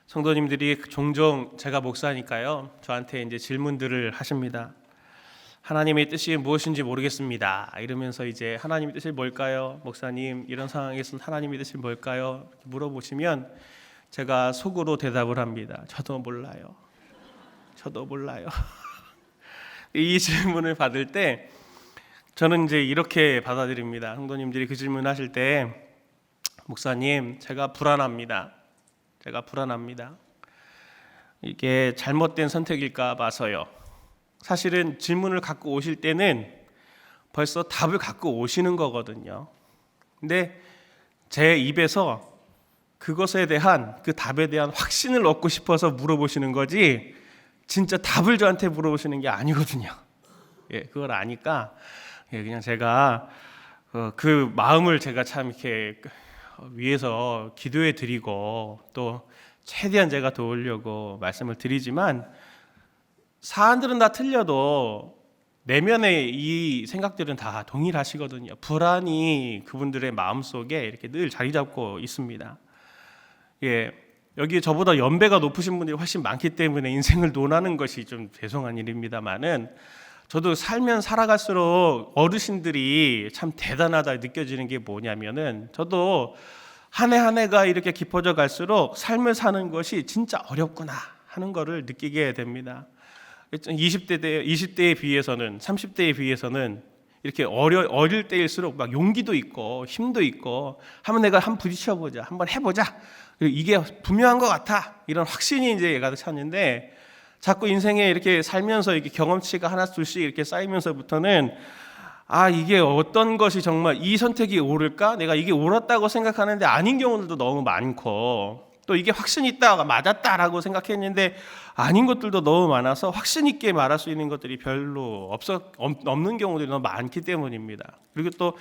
성도님들이 종종 제가 목사니까요, 저한테 이제 질문들을 하십니다. 하나님의 뜻이 무엇인지 모르겠습니다. 이러면서 이제 하나님의 뜻이 뭘까요? 목사님, 이런 상황에서는 하나님의 뜻이 뭘까요? 이렇게 물어보시면 제가 속으로 대답을 합니다. 저도 몰라요. 저도 몰라요. 이 질문을 받을 때 저는 이제 이렇게 받아들입니다. 성도님들이 그 질문 하실 때, 목사님, 제가 불안합니다. 이게 잘못된 선택일까 봐서요. 사실은 질문을 갖고 오실 때는 벌써 답을 갖고 오시는 거거든요. 근데 제 입에서 그것에 대한, 그 답에 대한 확신을 얻고 싶어서 물어보시는 거지, 진짜 답을 저한테 물어보시는 게 아니거든요. 그걸 아니까 그냥 제가 그 마음을 제가 참 이렇게 위해서 기도해 드리고 또 최대한 제가 도우려고 말씀을 드리지만, 사안들은 다 틀려도 내면의 이 생각들은 다 동일하시거든요. 불안이 그분들의 마음속에 이렇게 늘 자리 잡고 있습니다. 여기 저보다 연배가 높으신 분들이 훨씬 많기 때문에 인생을 논하는 것이 좀 죄송한 일입니다만은, 저도 살면 살아갈수록 어르신들이 참 대단하다 느껴지는 게 뭐냐면은, 저도 한 해 한 해가 이렇게 깊어져 갈수록 삶을 사는 것이 진짜 어렵구나 하는 거를 느끼게 됩니다. 20대에 비해서는, 30대에 비해서는 이렇게 어릴 때일수록 막 용기도 있고 힘도 있고, 한번 내가 한번 부딪혀보자, 한번 해보자, 이게 분명한 것 같아, 이런 확신이 이제 가득 찼는데, 자꾸 인생에 이렇게 살면서 이렇게 경험치가 하나씩 둘씩 이렇게 쌓이면서부터는, 이게 어떤 것이 정말 이 선택이 옳을까? 내가 이게 옳았다고 생각하는데 아닌 경우들도 너무 많고, 또 이게 확신 있다, 맞았다라고 생각했는데 아닌 것들도 너무 많아서 확신 있게 말할 수 있는 것들이 별로 없는 경우들이 너무 많기 때문입니다. 그리고 또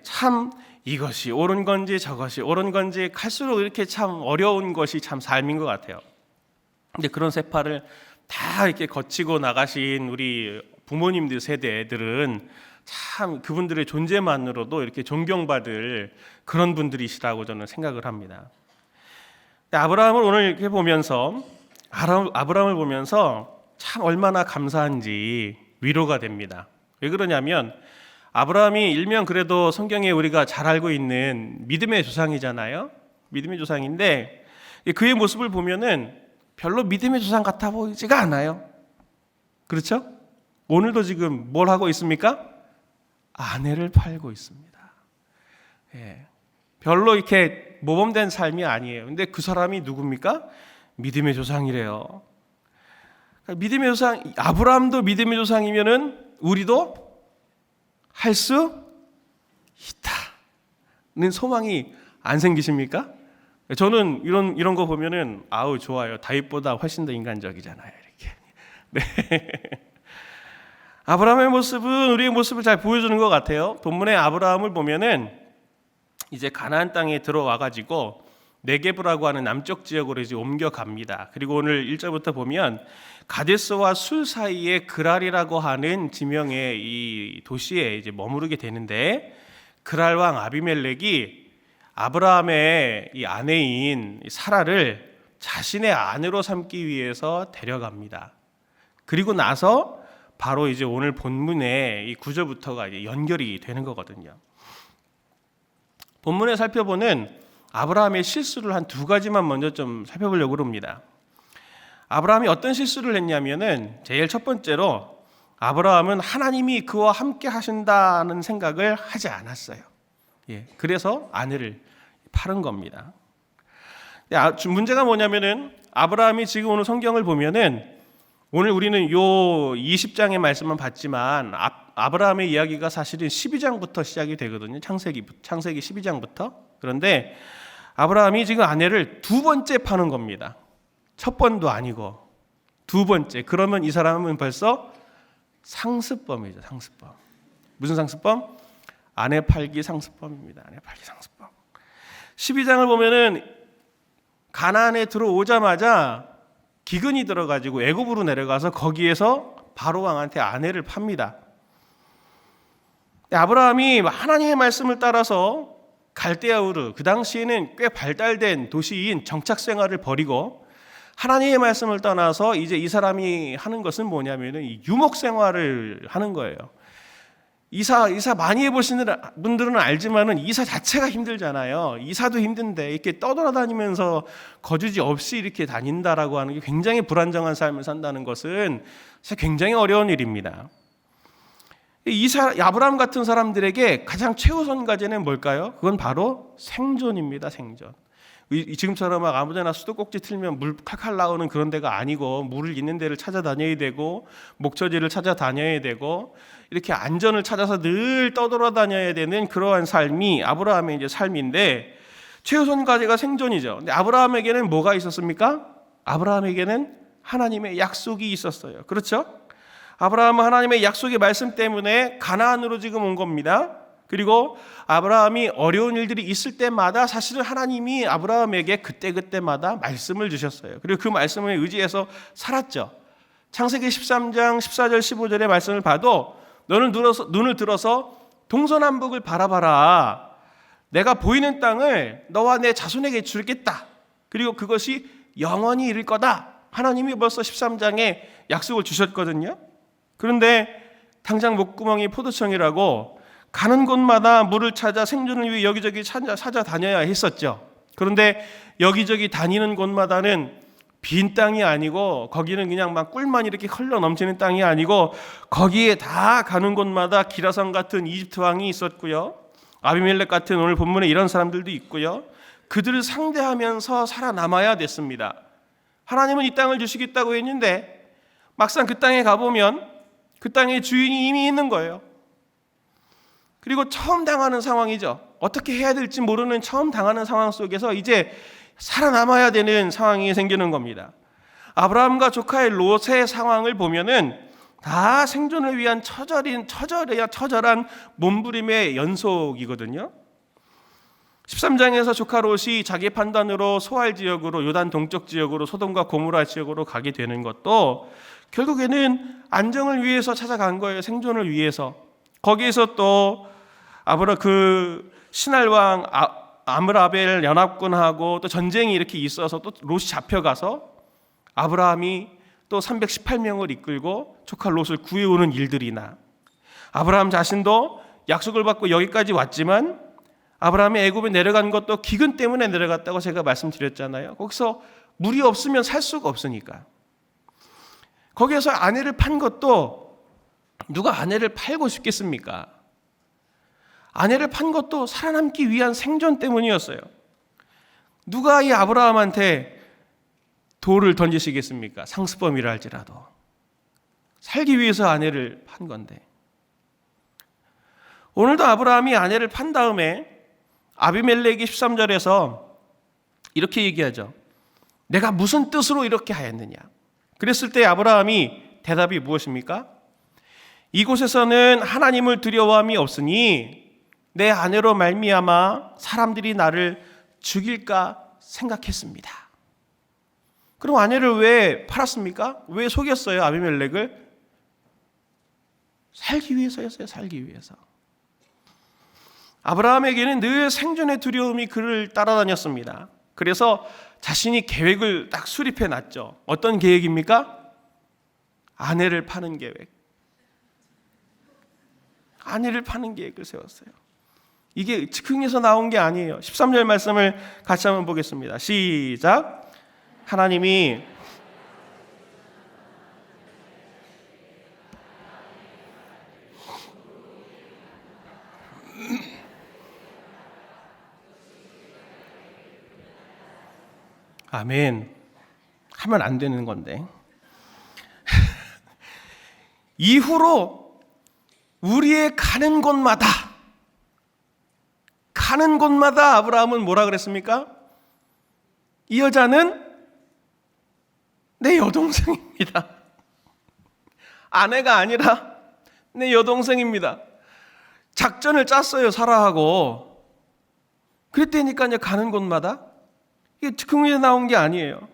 참 이것이 옳은 건지 저것이 옳은 건지 갈수록 이렇게 참 어려운 것이 참 삶인 것 같아요. 근데 그런 세파를 다 이렇게 거치고 나가신 우리 부모님들 세대들은 참 그분들의 존재만으로도 이렇게 존경받을 그런 분들이시라고 저는 생각을 합니다. 아브라함을 오늘 이렇게 보면서, 아브라함을 보면서 참 얼마나 감사한지 위로가 됩니다. 왜 그러냐면, 아브라함이 일명 그래도 성경에 우리가 잘 알고 있는 믿음의 조상이잖아요. 믿음의 조상인데 그의 모습을 보면은 별로 믿음의 조상 같아 보이지가 않아요. 그렇죠? 오늘도 지금 뭘 하고 있습니까? 아내를 팔고 있습니다. 별로 이렇게 모범된 삶이 아니에요. 근데 그 사람이 누굽니까? 믿음의 조상이래요. 믿음의 조상, 아브라함도 믿음의 조상이면은 우리도 할 수 있다는 소망이 안 생기십니까? 저는 이런 거 보면은 좋아요. 다윗보다 훨씬 더 인간적이잖아요. 이렇게. 네. 아브라함의 모습은 우리의 모습을 잘 보여주는 것 같아요. 본문에 아브라함을 보면은 이제 가나안 땅에 들어와 가지고 네게브라고 하는 남쪽 지역으로 이제 옮겨갑니다. 그리고 오늘 1절부터 보면 가데스와 술 사이에 그랄이라고 하는 지명의 이 도시에 이제 머무르게 되는데, 그랄 왕 아비멜렉이 아브라함의 이 아내인 사라를 자신의 아내로 삼기 위해서 데려갑니다. 그리고 나서 바로 이제 오늘 본문의 이 구절부터가 이제 연결이 되는 거거든요. 본문에 살펴보는 아브라함의 실수를 한 두 가지만 먼저 좀 살펴보려고 합니다. 아브라함이 어떤 실수를 했냐면은, 제일 첫 번째로 아브라함은 하나님이 그와 함께 하신다는 생각을 하지 않았어요. 그래서 아내를 팔은 겁니다. 문제가 뭐냐면은, 아브라함이 지금 오늘 성경을 보면은, 오늘 우리는 요 20장의 말씀만 봤지만 아브라함의 이야기가 사실은 12장부터 시작이 되거든요. 창세기 12장부터. 그런데 아브라함이 지금 아내를 두 번째 파는 겁니다. 첫 번도 아니고 두 번째. 그러면 이 사람은 벌써 상습범이죠. 상습범. 무슨 상습범? 아내 팔기 상습범입니다. 아내 팔기 상습범. 12장을 보면은 가나안에 들어오자마자 기근이 들어가지고 애굽으로 내려가서 거기에서 바로 왕한테 아내를 팝니다. 아브라함이 하나님의 말씀을 따라서 갈대아 우르, 그 당시에는 꽤 발달된 도시인 정착 생활을 벌이고 하나님의 말씀을 떠나서 이제 이 사람이 하는 것은 뭐냐면은 이 유목 생활을 하는 거예요. 이사 많이 해보시는 분들은 알지만은 이사 자체가 힘들잖아요. 이사도 힘든데 이렇게 떠돌아다니면서 거주지 없이 이렇게 다닌다라고 하는 게 굉장히 불안정한 삶을 산다는 것은 사실 굉장히 어려운 일입니다. 아브라함 같은 사람들에게 가장 최우선 과제는 뭘까요? 그건 바로 생존입니다. 생존. 지금처럼 막 아무데나 수도꼭지 틀면 물 칼칼 나오는 그런 데가 아니고 물을 있는 데를 찾아다녀야 되고 목초지를 찾아다녀야 되고 이렇게 안전을 찾아서 늘 떠돌아다녀야 되는 그러한 삶이 아브라함의 이제 삶인데 최우선 과제가 생존이죠. 근데 아브라함에게는 뭐가 있었습니까? 아브라함에게는 하나님의 약속이 있었어요. 그렇죠? 아브라함은 하나님의 약속의 말씀 때문에 가나안으로 지금 온 겁니다. 그리고 아브라함이 어려운 일들이 있을 때마다 사실은 하나님이 아브라함에게 그때마다 말씀을 주셨어요. 그리고 그 말씀을 의지해서 살았죠. 창세기 13장 14절 15절의 말씀을 봐도 너는 눈을 들어서 동서남북을 바라봐라. 내가 보이는 땅을 너와 내 자손에게 주겠다. 그리고 그것이 영원히 이를 거다. 하나님이 벌써 13장에 약속을 주셨거든요. 그런데 당장 목구멍이 포도청이라고 가는 곳마다 물을 찾아 생존을 위해 여기저기 찾아다녀야 했었죠. 그런데 여기저기 다니는 곳마다는 빈 땅이 아니고 거기는 그냥 막 꿀만 이렇게 흘러 넘치는 땅이 아니고 거기에 다 가는 곳마다 기라성 같은 이집트 왕이 있었고요. 아비멜렉 같은 오늘 본문에 이런 사람들도 있고요. 그들을 상대하면서 살아남아야 됐습니다. 하나님은 이 땅을 주시겠다고 했는데 막상 그 땅에 가보면 그 땅의 주인이 이미 있는 거예요. 그리고 처음 당하는 상황이죠. 어떻게 해야 될지 모르는 처음 당하는 상황 속에서 이제 살아남아야 되는 상황이 생기는 겁니다. 아브라함과 조카의 롯의 상황을 보면은 다 생존을 위한 처절한 몸부림의 연속이거든요. 13장에서 조카 롯이 자기 판단으로 소알 지역으로 요단 동쪽 지역으로 소돔과 고모라 지역으로 가게 되는 것도 결국에는 안정을 위해서 찾아간 거예요. 생존을 위해서. 거기에서 또 그 신할 왕 아므라벨 연합군하고 또 전쟁이 이렇게 있어서 또 롯이 잡혀가서 아브라함이 또 318명을 이끌고 조카 롯을 구해오는 일들이나 아브라함 자신도 약속을 받고 여기까지 왔지만 아브라함이 애굽에 내려간 것도 기근 때문에 내려갔다고 제가 말씀드렸잖아요. 거기서 물이 없으면 살 수가 없으니까. 거기에서 아내를 판 것도 누가 아내를 팔고 싶겠습니까? 아내를 판 것도 살아남기 위한 생존 때문이었어요. 누가 이 아브라함한테 돌을 던지시겠습니까? 상습범이라 할지라도. 살기 위해서 아내를 판 건데. 오늘도 아브라함이 아내를 판 다음에 아비멜렉이 13절에서 이렇게 얘기하죠. 내가 무슨 뜻으로 이렇게 하였느냐. 그랬을 때 아브라함이 대답이 무엇입니까? 이곳에서는 하나님을 두려워함이 없으니 내 아내로 말미암아 사람들이 나를 죽일까 생각했습니다. 그럼 아내를 왜 팔았습니까? 왜 속였어요? 아비멜렉을? 살기 위해서였어요. 살기 위해서. 아브라함에게는 늘 생존의 두려움이 그를 따라다녔습니다. 그래서 자신이 계획을 딱 수립해 놨죠. 어떤 계획입니까? 아내를 파는 계획. 아내를 파는 계획을 세웠어요. 이게 즉흥에서 나온 게 아니에요. 13절 말씀을 같이 한번 보겠습니다. 시작. 하나님이 아멘. 하면 안 되는 건데. 이후로 우리의 가는 곳마다 아브라함은 뭐라 그랬습니까? 이 여자는 내 여동생입니다. 아내가 아니라 내 여동생입니다. 작전을 짰어요, 사라하고. 그랬다니까요, 가는 곳마다. 이게 즉흥에 나온 게 아니에요.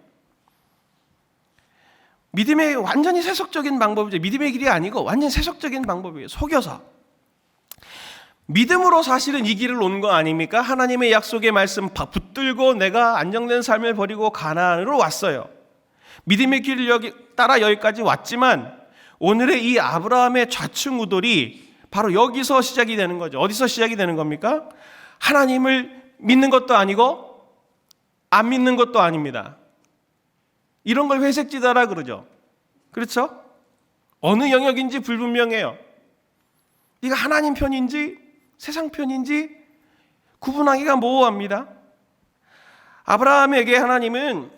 믿음의 완전히 세속적인 방법이죠. 믿음의 길이 아니고 완전히 세속적인 방법이에요. 속여서. 믿음으로 사실은 이 길을 온 거 아닙니까? 하나님의 약속의 말씀 붙들고 내가 안정된 삶을 버리고 가나안으로 왔어요. 믿음의 길을 따라 여기까지 왔지만 오늘의 이 아브라함의 좌충우돌이 바로 여기서 시작이 되는 거죠. 어디서 시작이 되는 겁니까? 하나님을 믿는 것도 아니고 안 믿는 것도 아닙니다. 이런 걸 회색지대라 그러죠. 그렇죠? 어느 영역인지 불분명해요. 이거 하나님 편인지 세상 편인지 구분하기가 모호합니다. 아브라함에게 하나님은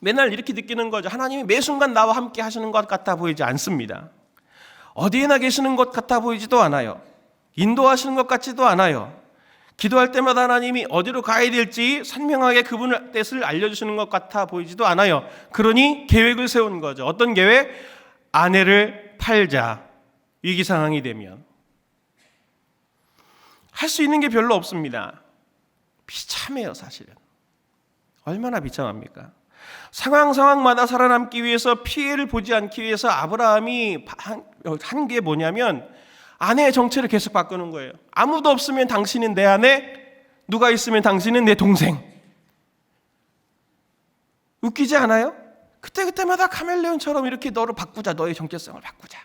맨날 이렇게 느끼는 거죠. 하나님이 매 순간 나와 함께 하시는 것 같아 보이지 않습니다. 어디에나 계시는 것 같아 보이지도 않아요. 인도하시는 것 같지도 않아요. 기도할 때마다 하나님이 어디로 가야 될지 선명하게 그분의 뜻을 알려주시는 것 같아 보이지도 않아요. 그러니 계획을 세운 거죠. 어떤 계획? 아내를 팔자. 위기 상황이 되면. 할 수 있는 게 별로 없습니다. 비참해요, 사실은. 얼마나 비참합니까? 상황마다 살아남기 위해서, 피해를 보지 않기 위해서 아브라함이 한 게 뭐냐면 아내의 정체를 계속 바꾸는 거예요. 아무도 없으면 당신은 내 아내, 누가 있으면 당신은 내 동생. 웃기지 않아요? 그때마다 카멜레온처럼 이렇게 너를 바꾸자, 너의 정체성을 바꾸자,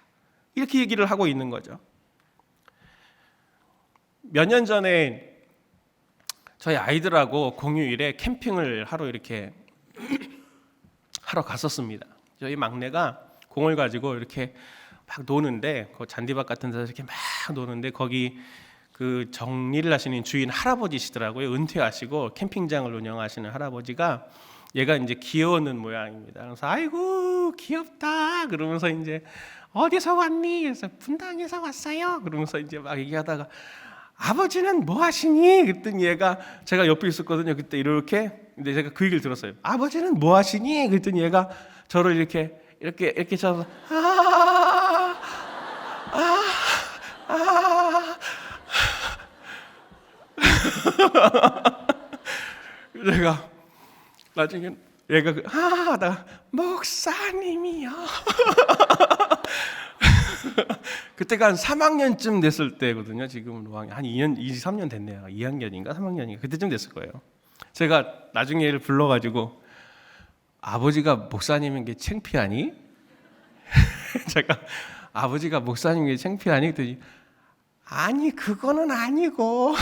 이렇게 얘기를 하고 있는 거죠. 몇 년 전에 저희 아이들하고 공휴일에 캠핑을 하러 이렇게 하러 갔었습니다. 저희 막내가 공을 가지고 이렇게 막 노는데, 그 잔디밭 같은 데서 이렇게 막 노는데, 거기 그 정리를 하시는 주인 할아버지시더라고요. 은퇴하시고 캠핑장을 운영하시는 할아버지가 얘가 이제 귀여우는 모양입니다. 그래서 아이고 귀엽다 그러면서 이제 어디서 왔니? 그래서 분당에서 왔어요. 그러면서 이제 막 얘기하다가 아버지는 뭐 하시니? 그랬더니 얘가, 제가 옆에 있었거든요. 그때 이렇게, 근데 제가 그 얘기를 들었어요. 아버지는 뭐 하시니? 그랬더니 얘가 저를 이렇게 쳐서 제가 나중에 얘가 하다가 목사님이요. 그때가 한 3학년쯤 됐을 때거든요. 지금은 5학년, 한 2년, 3년 됐네요. 2학년인가 3학년인가 그때쯤 됐을 거예요. 제가 나중에 얘를 불러가지고 아버지가 목사님인 게 창피하니? 제가 아버지가 목사님인 게 창피하니? 그랬더니 아니 그거는 아니고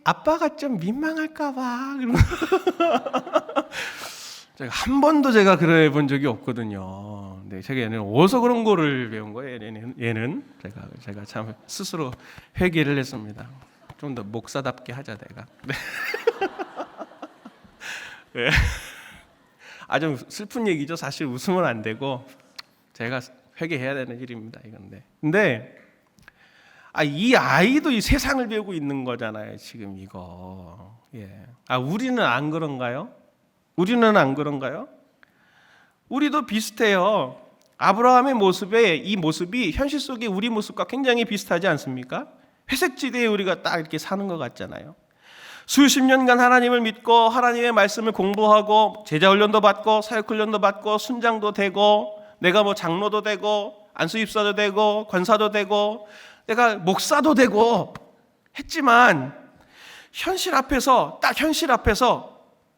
아빠가 좀 민망할까 봐. 제가 한 번도 그래 본 적이 없거든요. 근데 제가 얘는 어디서 그런 거를 배운 거예요? 얘는 제가 참 스스로 회개를 했습니다. 좀 더 목사답게 하자 내가. 네. 좀 슬픈 얘기죠. 사실 웃으면 안 되고 제가 회개해야 되는 일입니다. 이건데. 근데 이 아이도 이 세상을 배우고 있는 거잖아요. 지금 이거. 예. 우리는 안 그런가요? 우리도 비슷해요. 아브라함의 이 모습이 현실 속의 우리 모습과 굉장히 비슷하지 않습니까? 회색지대에 우리가 딱 이렇게 사는 것 같잖아요. 수십 년간 하나님을 믿고 하나님의 말씀을 공부하고 제자 훈련도 받고 사역 훈련도 받고 순장도 되고 내가 뭐 장로도 되고 안수입사도 되고 권사도 되고 내가 목사도 되고 했지만 현실 앞에서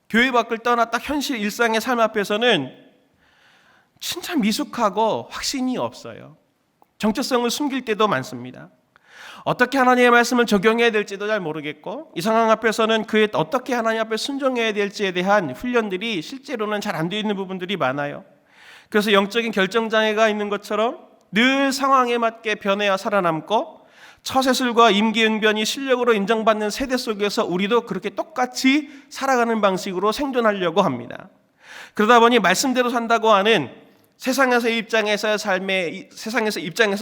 교회 밖을 떠나 딱 현실 일상의 삶 앞에서는 진짜 미숙하고 확신이 없어요. 정체성을 숨길 때도 많습니다. 어떻게 하나님의 말씀을 적용해야 될지도 잘 모르겠고 이 상황 앞에서는 그에 어떻게 하나님 앞에 순종해야 될지에 대한 훈련들이 실제로는 잘 안 되어 있는 부분들이 많아요. 그래서 영적인 결정장애가 있는 것처럼 늘 상황에 맞게 변해야 살아남고 처세술과 임기응변이 실력으로 인정받는 세대 속에서 우리도 그렇게 똑같이 살아가는 방식으로 생존하려고 합니다. 그러다 보니 말씀대로 산다고 하는 세상에서 입장에서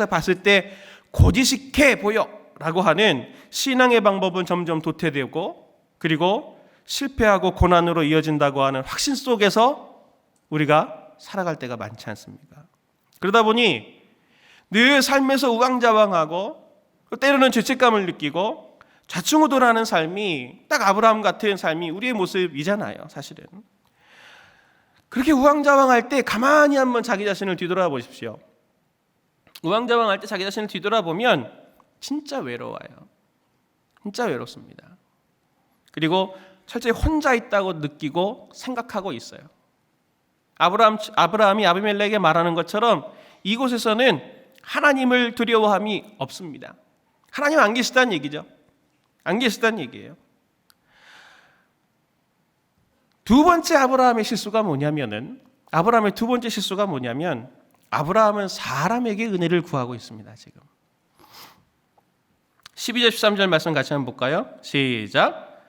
봤을 때 고지식해 보여라고 하는 신앙의 방법은 점점 도태되고 그리고 실패하고 고난으로 이어진다고 하는 확신 속에서 우리가 살아갈 때가 많지 않습니까? 그러다 보니 늘 삶에서 우왕좌왕하고 때로는 죄책감을 느끼고 좌충우돌하는 삶이 딱 아브라함 같은 삶이 우리의 모습이잖아요. 사실은 그렇게 우왕좌왕할 때 가만히 한번 자기 자신을 뒤돌아보십시오. 우왕좌왕할 때 자기 자신을 뒤돌아보면 진짜 외로워요. 진짜 외롭습니다. 그리고 철저히 혼자 있다고 느끼고 생각하고 있어요. 아브라함이 아비멜렉에게 말하는 것처럼 이곳에서는 하나님을 두려워함이 없습니다. 하나님 안 계시다는 얘기죠. 안 계시다는 얘기예요. 두 번째 아브라함의 실수가 뭐냐면은, 아브라함의 두 번째 실수가 뭐냐면, 아브라함은 사람에게 은혜를 구하고 있습니다. 지금 12절 13절 말씀 같이 한번 볼까요? 시작.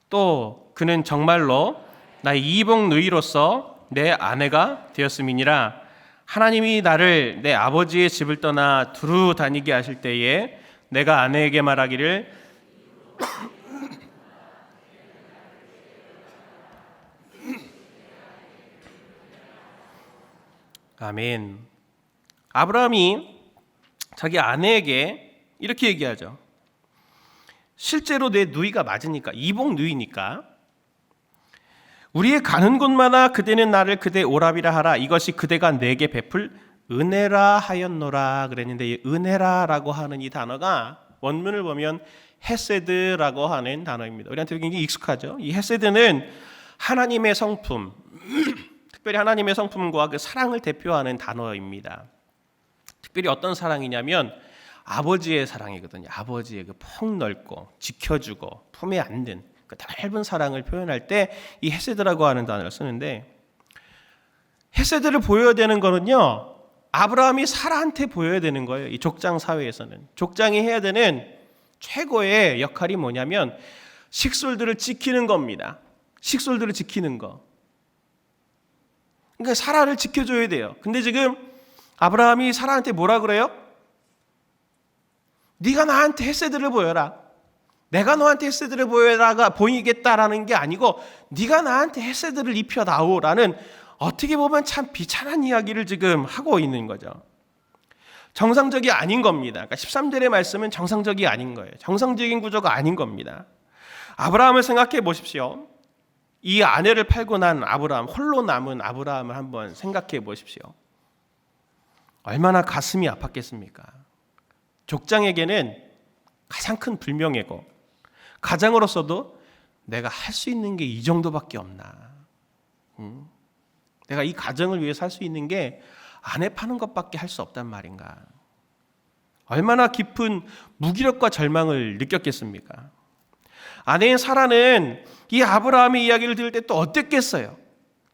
또 그는 정말로 나의 이복 누이로서 내 아내가 되었음이니라. 하나님이 나를 내 아버지의 집을 떠나 두루 다니게 하실 때에 내가 아내에게 말하기를 아멘. 아브라함이 자기 아내에게 이렇게 얘기하죠. 실제로 내 누이가 맞으니까, 이복 누이니까 우리의 가는 곳마다 그대는 나를 그대 오라비라 하라. 이것이 그대가 내게 베풀 은혜라 하였노라 그랬는데, 이 은혜라라고 하는 이 단어가 원문을 보면 헤세드라고 하는 단어입니다. 우리한테 굉장히 익숙하죠. 이 헤세드는 하나님의 성품, 특별히 하나님의 성품과 그 사랑을 대표하는 단어입니다. 특별히 어떤 사랑이냐면 아버지의 사랑이거든요. 아버지의 그 폭넓고 지켜주고 품에 안는 그 넓은 사랑을 표현할 때 이 헤세드라고 하는 단어를 쓰는데, 헤세드를 보여야 되는 거는요, 아브라함이 사라한테 보여야 되는 거예요. 이 족장 사회에서는 족장이 해야 되는 최고의 역할이 뭐냐면 식솔들을 지키는 겁니다. 식솔들을 지키는 거. 그러니까 사라를 지켜줘야 돼요. 근데 지금 아브라함이 사라한테 뭐라 그래요? 네가 나한테 헤세드를 보여라. 내가 너한테 헤세드를 보여라가 보이겠다라는 게 아니고 네가 나한테 헤세드를 입혀다오라는, 어떻게 보면 참 비참한 이야기를 지금 하고 있는 거죠. 정상적이 아닌 겁니다. 그러니까 13절의 말씀은 정상적이 아닌 거예요. 정상적인 구조가 아닌 겁니다. 아브라함을 생각해 보십시오. 이 아내를 팔고 난 아브라함, 홀로 남은 아브라함을 한번 생각해 보십시오. 얼마나 가슴이 아팠겠습니까? 족장에게는 가장 큰 불명예고, 가장으로서도 내가 할 수 있는 게 이 정도밖에 없나. 내가 이 가정을 위해서 할 수 있는 게 아내 파는 것밖에 할 수 없단 말인가. 얼마나 깊은 무기력과 절망을 느꼈겠습니까? 아내인 사라는 이 아브라함의 이야기를 들을 때 또 어땠겠어요?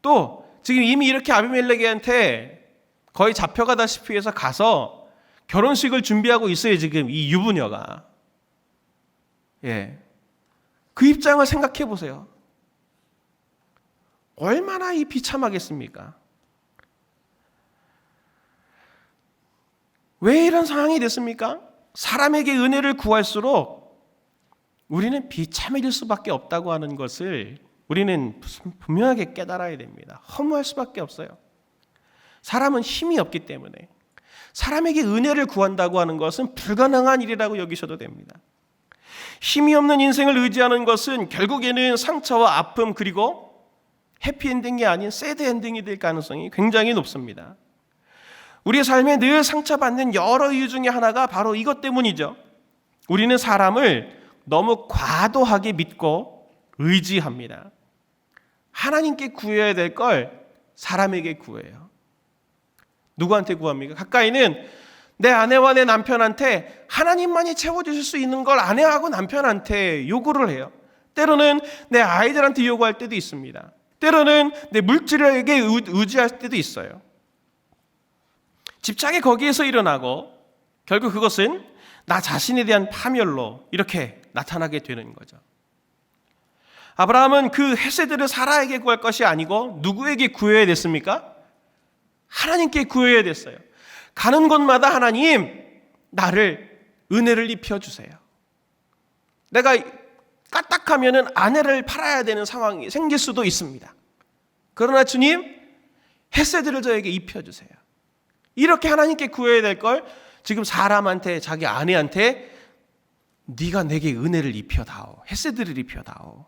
또 지금 이미 이렇게 아비멜렉한테 거의 잡혀가다시피 해서 가서 결혼식을 준비하고 있어요. 지금 이 유부녀가. 예, 그 입장을 생각해 보세요. 얼마나 이 비참하겠습니까? 왜 이런 상황이 됐습니까? 사람에게 은혜를 구할수록 우리는 비참해질 수밖에 없다고 하는 것을 우리는 분명하게 깨달아야 됩니다. 허무할 수밖에 없어요. 사람은 힘이 없기 때문에 사람에게 은혜를 구한다고 하는 것은 불가능한 일이라고 여기셔도 됩니다. 힘이 없는 인생을 의지하는 것은 결국에는 상처와 아픔, 그리고 해피엔딩이 아닌 새드엔딩이 될 가능성이 굉장히 높습니다. 우리의 삶에 늘 상처받는 여러 이유 중에 하나가 바로 이것 때문이죠. 우리는 사람을 너무 과도하게 믿고 의지합니다. 하나님께 구해야 될 걸 사람에게 구해요. 누구한테 구합니까? 가까이는 내 아내와 내 남편한테 하나님만이 채워주실 수 있는 걸 아내하고 남편한테 요구를 해요. 때로는 내 아이들한테 요구할 때도 있습니다. 때로는 내 물질에게 의지할 때도 있어요. 집착이 거기에서 일어나고 결국 그것은 나 자신에 대한 파멸로 이렇게 나타나게 되는 거죠. 아브라함은 그 헤세드를 사라에게 구할 것이 아니고 누구에게 구해야 됐습니까? 하나님께 구해야 됐어요. 가는 곳마다 하나님, 나를 은혜를 입혀주세요. 내가 까딱하면은 아내를 팔아야 되는 상황이 생길 수도 있습니다. 그러나 주님, 헤세드를 저에게 입혀주세요. 이렇게 하나님께 구해야 될 걸 지금 사람한테, 자기 아내한테 네가 내게 은혜를 입혀다오, 헤세드를 입혀다오,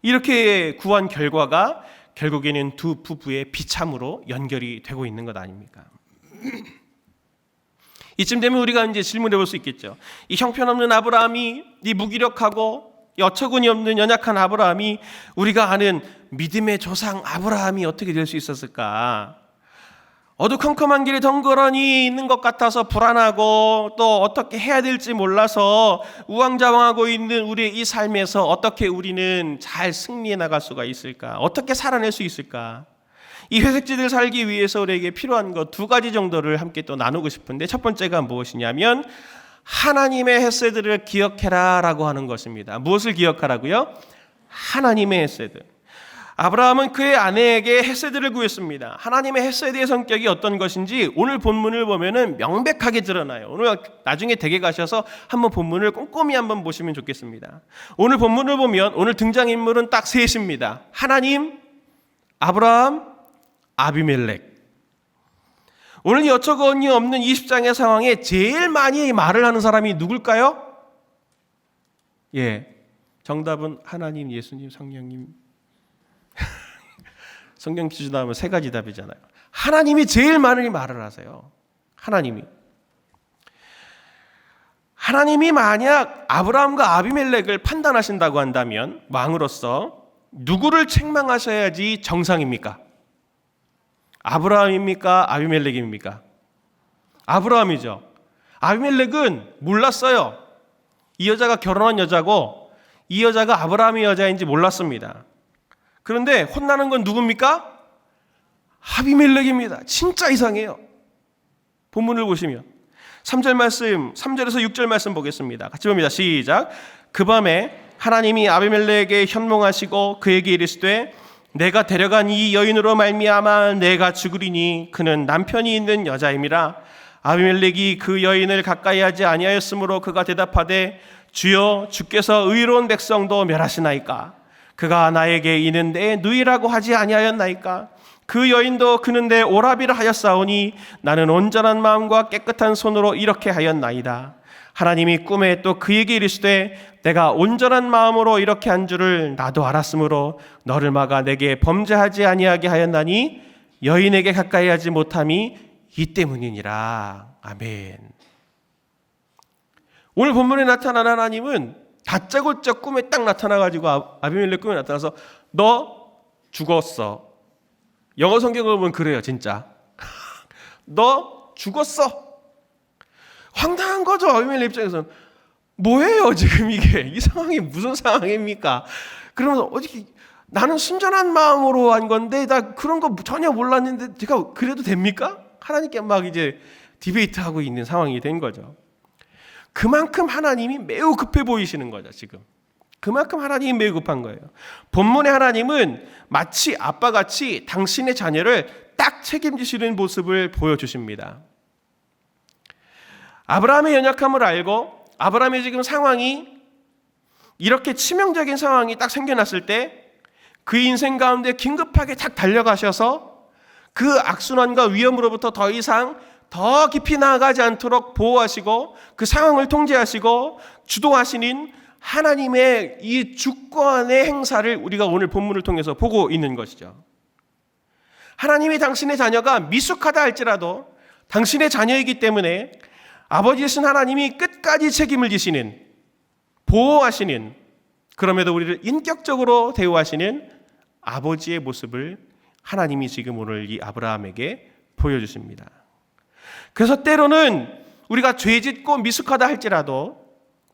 이렇게 구한 결과가 결국에는 두 부부의 비참으로 연결이 되고 있는 것 아닙니까? 이쯤 되면 우리가 이제 질문해 볼 수 있겠죠. 이 형편없는 아브라함이, 이 무기력하고 이 어처구니 없는 연약한 아브라함이, 우리가 아는 믿음의 조상 아브라함이 어떻게 될 수 있었을까? 어두컴컴한 길에 덩그러니 있는 것 같아서 불안하고 또 어떻게 해야 될지 몰라서 우왕좌왕하고 있는 우리의 이 삶에서 어떻게 우리는 잘 승리해 나갈 수가 있을까? 어떻게 살아낼 수 있을까? 이 회색지대를 살기 위해서 우리에게 필요한 것 두 가지 정도를 함께 또 나누고 싶은데, 첫 번째가 무엇이냐면 하나님의 헤세드를 기억해라 라고 하는 것입니다. 무엇을 기억하라고요? 하나님의 헤세드. 아브라함은 그의 아내에게 헤세드를 구했습니다. 하나님의 헤세드의 성격이 어떤 것인지 오늘 본문을 보면은 명백하게 드러나요. 오늘 나중에 댁에 가셔서 한번 본문을 꼼꼼히 한번 보시면 좋겠습니다. 오늘 본문을 보면 오늘 등장인물은 딱 셋입니다. 하나님, 아브라함, 아비멜렉. 오늘 여처구니 없는 20장의 상황에 제일 많이 말을 하는 사람이 누굴까요? 정답은 하나님, 예수님, 성령님. 성경 퀴즈 나오면 세 가지 답이잖아요. 하나님이 제일 많이 말을 하세요. 하나님이 만약 아브라함과 아비멜렉을 판단하신다고 한다면 왕으로서 누구를 책망하셔야지 정상입니까? 아브라함입니까? 아비멜렉입니까? 아브라함이죠. 아비멜렉은 몰랐어요. 이 여자가 결혼한 여자고 이 여자가 아브라함의 여자인지 몰랐습니다. 그런데 혼나는 건 누굽니까? 아비멜렉입니다. 진짜 이상해요. 본문을 보시면 3절 말씀, 3절에서 6절 말씀 보겠습니다. 같이 봅니다. 시작. 그 밤에 하나님이 아비멜렉에게 현몽하시고 그에게 이르시되 내가 데려간 이 여인으로 말미암아 내가 죽으리니 그는 남편이 있는 여자임이라. 아비멜렉이 그 여인을 가까이 하지 아니하였으므로 그가 대답하되 주여 주께서 의로운 백성도 멸하시나이까. 그가 나에게 이는 내 누이라고 하지 아니하였나이까. 그 여인도 그는 내 오라비라 하였사오니 나는 온전한 마음과 깨끗한 손으로 이렇게 하였나이다. 하나님이 꿈에 또 그에게 이르시되 내가 온전한 마음으로 이렇게 한 줄을 나도 알았으므로 너를 막아 내게 범죄하지 아니하게 하였나니 여인에게 가까이 하지 못함이 이 때문이니라. 아멘. 오늘 본문에 나타난 하나님은 다짜고짜 꿈에 딱 나타나가지고 아비멜렉 꿈에 나타나서 너 죽었어. 영어 성경을 보면 그래요. 진짜 너 죽었어. 황당한 거죠. 아비멜렉 입장에서는 뭐예요 지금 이게, 이 상황이 무슨 상황입니까? 그러면서 어떻게 나는 순전한 마음으로 한 건데 나 그런 거 전혀 몰랐는데 제가 그래도 됩니까? 하나님께 막 이제 디베이트하고 있는 상황이 된 거죠. 그만큼 하나님이 매우 급해 보이시는 거죠. 지금 그만큼 하나님이 매우 급한 거예요. 본문의 하나님은 마치 아빠같이 당신의 자녀를 딱 책임지시는 모습을 보여주십니다. 아브라함의 연약함을 알고 아브라함의 지금 상황이 이렇게 치명적인 상황이 딱 생겨났을 때 그 인생 가운데 긴급하게 딱 달려가셔서 그 악순환과 위험으로부터 더 이상 더 깊이 나아가지 않도록 보호하시고 그 상황을 통제하시고 주도하시는 하나님의 이 주권의 행사를 우리가 오늘 본문을 통해서 보고 있는 것이죠. 하나님이 당신의 자녀가 미숙하다 할지라도 당신의 자녀이기 때문에 아버지이신 하나님이 끝까지 책임을 지시는, 보호하시는, 그럼에도 우리를 인격적으로 대우하시는 아버지의 모습을 하나님이 지금 오늘 이 아브라함에게 보여주십니다. 그래서 때로는 우리가 죄짓고 미숙하다 할지라도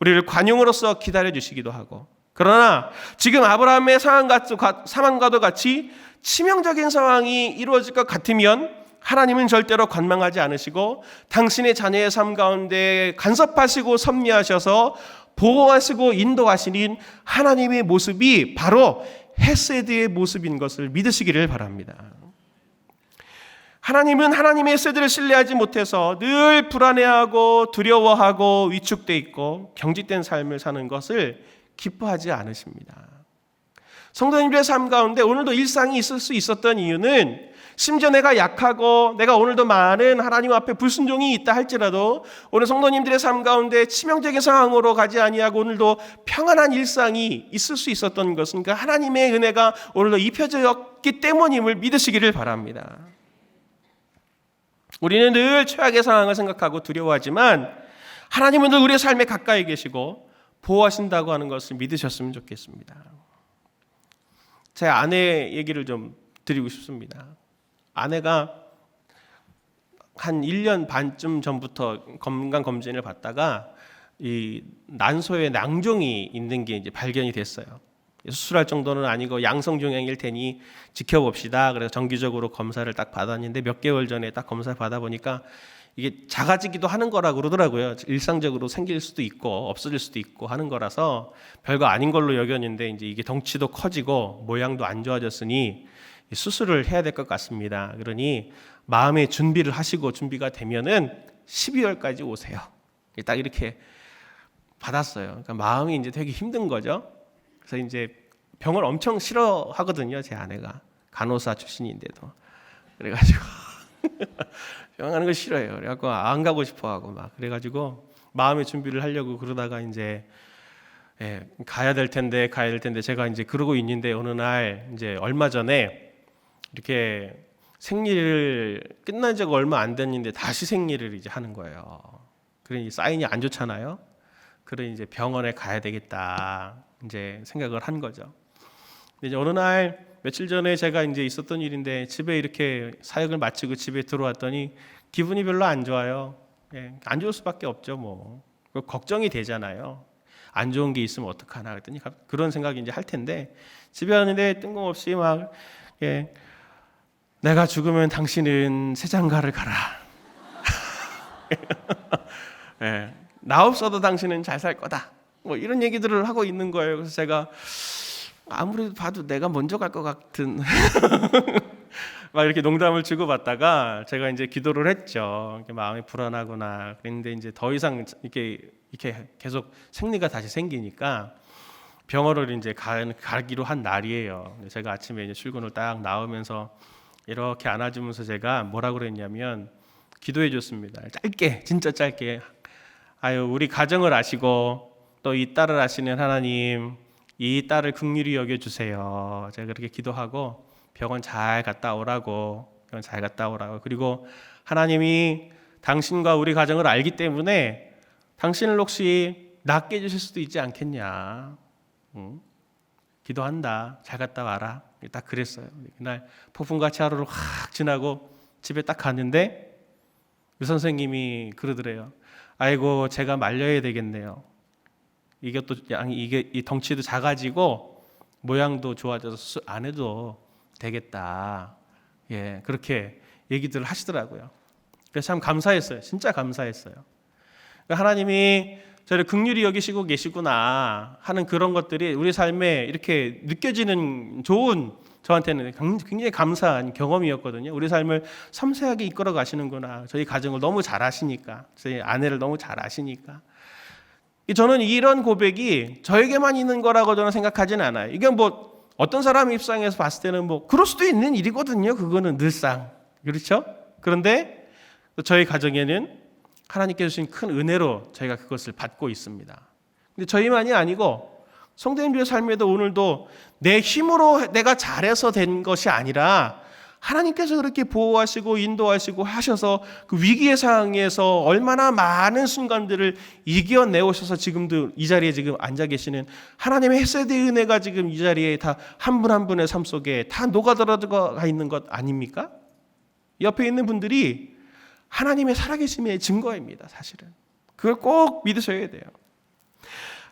우리를 관용으로서 기다려주시기도 하고, 그러나 지금 아브라함의 상황과도 같이 치명적인 상황이 이루어질 것 같으면 하나님은 절대로 관망하지 않으시고 당신의 자녀의 삶 가운데 간섭하시고 섭리하셔서 보호하시고 인도하시는 하나님의 모습이 바로 헤세드의 모습인 것을 믿으시기를 바랍니다. 하나님은 하나님의 헤세드를 신뢰하지 못해서 늘 불안해하고 두려워하고 위축되어 있고 경직된 삶을 사는 것을 기뻐하지 않으십니다. 성도님들의 삶 가운데 오늘도 일상이 있을 수 있었던 이유는 심지어 내가 약하고 내가 오늘도 많은 하나님 앞에 불순종이 있다 할지라도 오늘 성도님들의 삶 가운데 치명적인 상황으로 가지 아니하고 오늘도 평안한 일상이 있을 수 있었던 것은 그 하나님의 은혜가 오늘도 입혀졌기 때문임을 믿으시기를 바랍니다. 우리는 늘 최악의 상황을 생각하고 두려워하지만 하나님은 늘 우리의 삶에 가까이 계시고 보호하신다고 하는 것을 믿으셨으면 좋겠습니다. 제 아내 얘기를 좀 드리고 싶습니다. 아내가 한 1년 반쯤 전부터 건강검진을 받다가 이 난소에 낭종이 있는 게 이제 발견이 됐어요. 수술할 정도는 아니고 양성종양일 테니 지켜봅시다. 그래서 정기적으로 검사를 딱 받았는데 몇 개월 전에 딱 검사를 받아보니까 이게 작아지기도 하는 거라고 그러더라고요. 일상적으로 생길 수도 있고 없어질 수도 있고 하는 거라서 별거 아닌 걸로 여겼는데 이제 이게 덩치도 커지고 모양도 안 좋아졌으니 수술을 해야 될 것 같습니다. 그러니 마음의 준비를 하시고 준비가 되면은 12월까지 오세요. 딱 이렇게 받았어요. 그러니까 마음이 이제 되게 힘든 거죠. 그래서 이제 병을 엄청 싫어하거든요. 제 아내가 간호사 출신인데도 그래가지고 병 가는 거 싫어해요. 그래갖고 안 가고 싶어하고 막 그래가지고 마음의 준비를 하려고 그러다가 이제 가야 될 텐데 제가 이제 그러고 있는데 어느 날 이제 얼마 전에 이렇게 생리를 끝난 지가 얼마 안 됐는데 다시 생리를 이제 하는 거예요. 그러니 사인이 안 좋잖아요. 그러니 이제 병원에 가야 되겠다 이제 생각을 한 거죠. 근데 이제 어느 날 며칠 전에 제가 이제 있었던 일인데 집에 이렇게 사역을 마치고 집에 들어왔더니 기분이 별로 안 좋아요. 안 좋을 수밖에 없죠. 뭐 걱정이 되잖아요. 안 좋은 게 있으면 어떡하나 그랬더니 그런 생각이 이제 할 텐데 집에 왔는데 뜬금없이 막 내가 죽으면 당신은 새장가를 가라. 나 없어도 당신은 잘 살 거다. 뭐 이런 얘기들을 하고 있는 거예요. 그래서 제가 아무래도 봐도 내가 먼저 갈 것 같은 막 이렇게 농담을 주고받다가 제가 이제 기도를 했죠. 마음이 불안하구나. 그랬는데 이제 더 이상 이렇게 계속 생리가 다시 생기니까 병원을 이제 가기로 한 날이에요. 제가 아침에 이제 출근을 딱 나오면서 이렇게 안아주면서 제가 뭐라고 그랬냐면 기도해 줬습니다. 짧게, 진짜 짧게. 아유, 우리 가정을 아시고 또 이 딸을 아시는 하나님, 이 딸을 긍휼히 여겨주세요. 제가 그렇게 기도하고 병원 잘 갔다 오라고, 그리고 하나님이 당신과 우리 가정을 알기 때문에 당신을 혹시 낫게 해주실 수도 있지 않겠냐. 기도한다. 잘 갔다 와라. 딱 그랬어요. 그날 폭풍같이 하루를 확 지나고 집에 딱 갔는데 의사 선생님이 그러더래요. 아이고, 제가 말려야 되겠네요. 이것도 이게 이 덩치도 작아지고 모양도 좋아져서 수술 안 해도 되겠다. 그렇게 얘기들을 하시더라고요. 그래서 참 감사했어요. 진짜 감사했어요. 그러니까 하나님이 저를 긍휼히 여기시고 계시구나 하는 그런 것들이 우리 삶에 이렇게 느껴지는 좋은, 저한테는 굉장히 감사한 경험이었거든요. 우리 삶을 섬세하게 이끌어 가시는구나. 저희 가정을 너무 잘 아시니까, 저희 아내를 너무 잘 아시니까. 저는 이런 고백이 저에게만 있는 거라고 저는 생각하진 않아요. 이게 뭐 어떤 사람 입장에서 봤을 때는 뭐 그럴 수도 있는 일이거든요. 그거는 늘상. 그렇죠? 그런데 저희 가정에는 하나님께서 주신 큰 은혜로 저희가 그것을 받고 있습니다. 근데 저희만이 아니고 성도님들의 삶에도 오늘도 내 힘으로 내가 잘해서 된 것이 아니라 하나님께서 그렇게 보호하시고 인도하시고 하셔서 그 위기의 상황에서 얼마나 많은 순간들을 이겨내오셔서 지금도 이 자리에 지금 앉아 계시는 하나님의 헤세드의 은혜가 지금 이 자리에 다 한 분 한 분의 삶 속에 다 녹아들어가 있는 것 아닙니까? 옆에 있는 분들이 하나님의 살아계심의 증거입니다. 사실은 그걸 꼭 믿으셔야 돼요.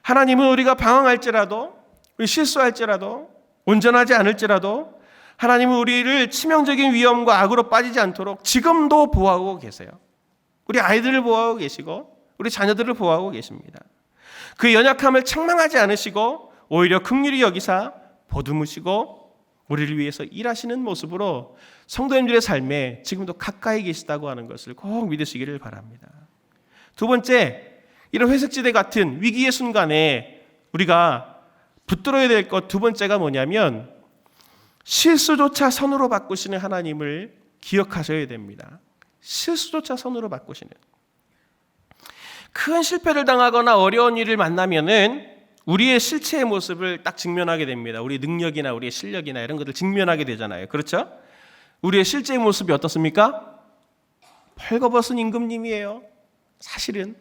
하나님은 우리가 방황할지라도, 우리 실수할지라도, 온전하지 않을지라도 하나님은 우리를 치명적인 위험과 악으로 빠지지 않도록 지금도 보호하고 계세요. 우리 아이들을 보호하고 계시고 우리 자녀들을 보호하고 계십니다. 그 연약함을 책망하지 않으시고 오히려 긍휼히 여기사 보듬으시고 우리를 위해서 일하시는 모습으로 성도님들의 삶에 지금도 가까이 계시다고 하는 것을 꼭 믿으시기를 바랍니다. 두 번째, 이런 회색지대 같은 위기의 순간에 우리가 붙들어야 될 것 두 번째가 뭐냐면 실수조차 선으로 바꾸시는 하나님을 기억하셔야 됩니다. 실수조차 선으로 바꾸시는. 큰 실패를 당하거나 어려운 일을 만나면은 우리의 실체의 모습을 딱 직면하게 됩니다. 우리 능력이나 우리의 실력이나 이런 것들 직면하게 되잖아요. 그렇죠? 우리의 실제의 모습이 어떻습니까? 벌거벗은 임금님이에요. 사실은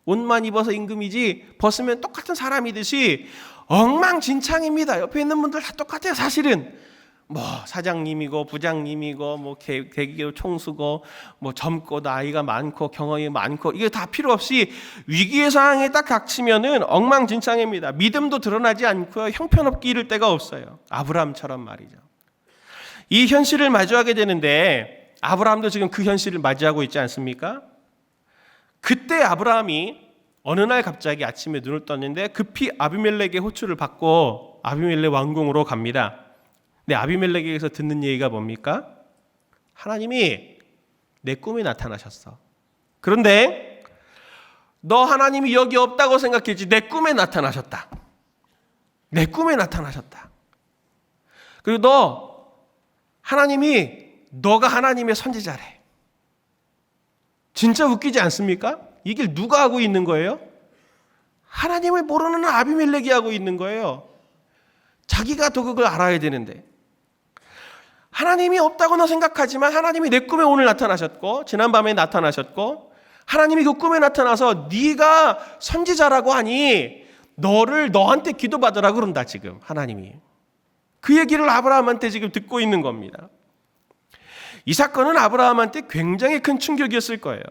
옷만 입어서 임금이지 벗으면 똑같은 사람이듯이 엉망진창입니다. 옆에 있는 분들 다 똑같아요. 사실은 뭐 사장님이고 부장님이고 뭐 대기업 총수고 뭐 젊고 나이가 많고 경험이 많고 이게 다 필요 없이 위기의 상황에 딱 닥치면은 엉망진창입니다. 믿음도 드러나지 않고요. 형편없게 이를 데가 없어요. 아브라함처럼 말이죠. 이 현실을 마주하게 되는데 아브라함도 지금 그 현실을 맞이하고 있지 않습니까? 그때 아브라함이 어느 날 갑자기 아침에 눈을 떴는데 급히 아비멜렉의 호출을 받고 아비멜렉 왕궁으로 갑니다. 근데 아비멜렉에게서 듣는 얘기가 뭡니까? 하나님이 내 꿈에 나타나셨어. 그런데 너 하나님이 여기 없다고 생각했지 내 꿈에 나타나셨다. 내 꿈에 나타나셨다. 그리고 너가 하나님의 선지자래. 진짜 웃기지 않습니까? 이 길 누가 하고 있는 거예요? 하나님을 모르는 아비멜렉이 하고 있는 거예요. 자기가 더 그걸 알아야 되는데. 하나님이 없다고는 생각하지만 하나님이 내 꿈에 오늘 나타나셨고 지난밤에 나타나셨고 하나님이 그 꿈에 나타나서 네가 선지자라고 하니 너한테 기도받으라 그런다 지금 하나님이. 그 얘기를 아브라함한테 지금 듣고 있는 겁니다. 이 사건은 아브라함한테 굉장히 큰 충격이었을 거예요.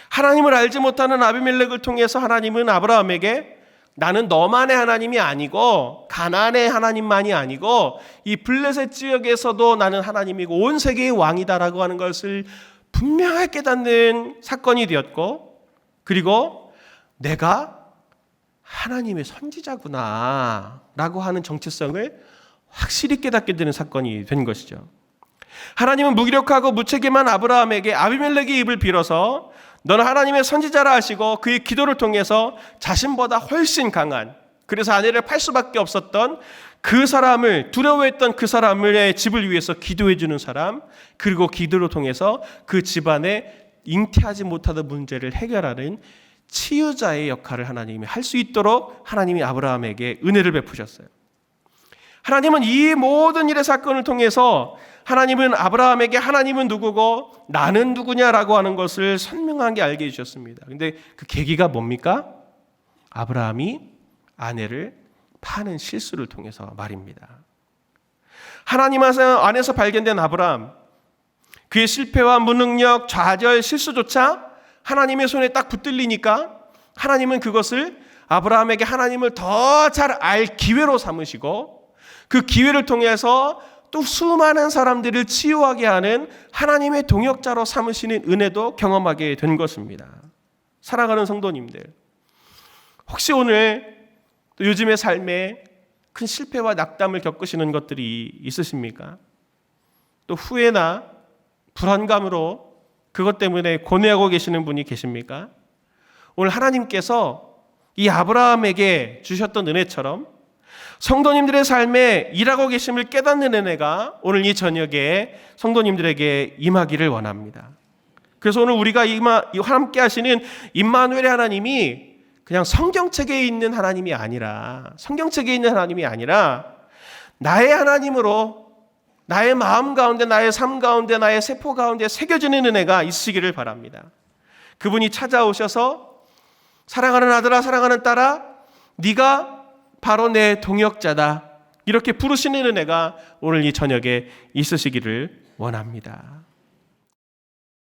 하나님을 알지 못하는 아비멜렉을 통해서 하나님은 아브라함에게 나는 너만의 하나님이 아니고 가나안의 하나님만이 아니고 이 블레셋 지역에서도 나는 하나님이고 온 세계의 왕이다라고 하는 것을 분명하게 깨닫는 사건이 되었고 그리고 내가 하나님의 선지자구나 라고 하는 정체성을 확실히 깨닫게 되는 사건이 된 것이죠. 하나님은 무기력하고 무책임한 아브라함에게 아비멜렉의 입을 빌어서 너는 하나님의 선지자라 하시고 그의 기도를 통해서 자신보다 훨씬 강한 그래서 아내를 팔 수밖에 없었던 그 사람을 두려워했던 그 사람의 집을 위해서 기도해 주는 사람 그리고 기도를 통해서 그 집안에 잉태하지 못하던 문제를 해결하는 치유자의 역할을 하나님이 할 수 있도록 하나님이 아브라함에게 은혜를 베푸셨어요. 하나님은 이 모든 일의 사건을 통해서 하나님은 아브라함에게 하나님은 누구고 나는 누구냐라고 하는 것을 선명하게 알게 해주셨습니다. 그런데 그 계기가 뭡니까? 아브라함이 아내를 파는 실수를 통해서 말입니다. 하나님 안에서 발견된 아브라함, 그의 실패와 무능력, 좌절, 실수조차 하나님의 손에 딱 붙들리니까 하나님은 그것을 아브라함에게 하나님을 더 잘 알 기회로 삼으시고 그 기회를 통해서 또 수많은 사람들을 치유하게 하는 하나님의 동역자로 삼으시는 은혜도 경험하게 된 것입니다. 사랑하는 성도님들, 혹시 오늘 또 요즘의 삶에 큰 실패와 낙담을 겪으시는 것들이 있으십니까? 또 후회나 불안감으로 그것 때문에 고뇌하고 계시는 분이 계십니까? 오늘 하나님께서 이 아브라함에게 주셨던 은혜처럼 성도님들의 삶에 일하고 계심을 깨닫는 은혜가 오늘 이 저녁에 성도님들에게 임하기를 원합니다. 그래서 오늘 우리가 함께 하시는 임마누엘의 하나님이 그냥 성경책에 있는 하나님이 아니라 나의 하나님으로 나의 마음 가운데 나의 삶 가운데 나의 세포 가운데 새겨지는 은혜가 있으시기를 바랍니다. 그분이 찾아오셔서 사랑하는 아들아 사랑하는 딸아 네가 바로 내 동역자다 이렇게 부르시는 은혜가 오늘 이 저녁에 있으시기를 원합니다.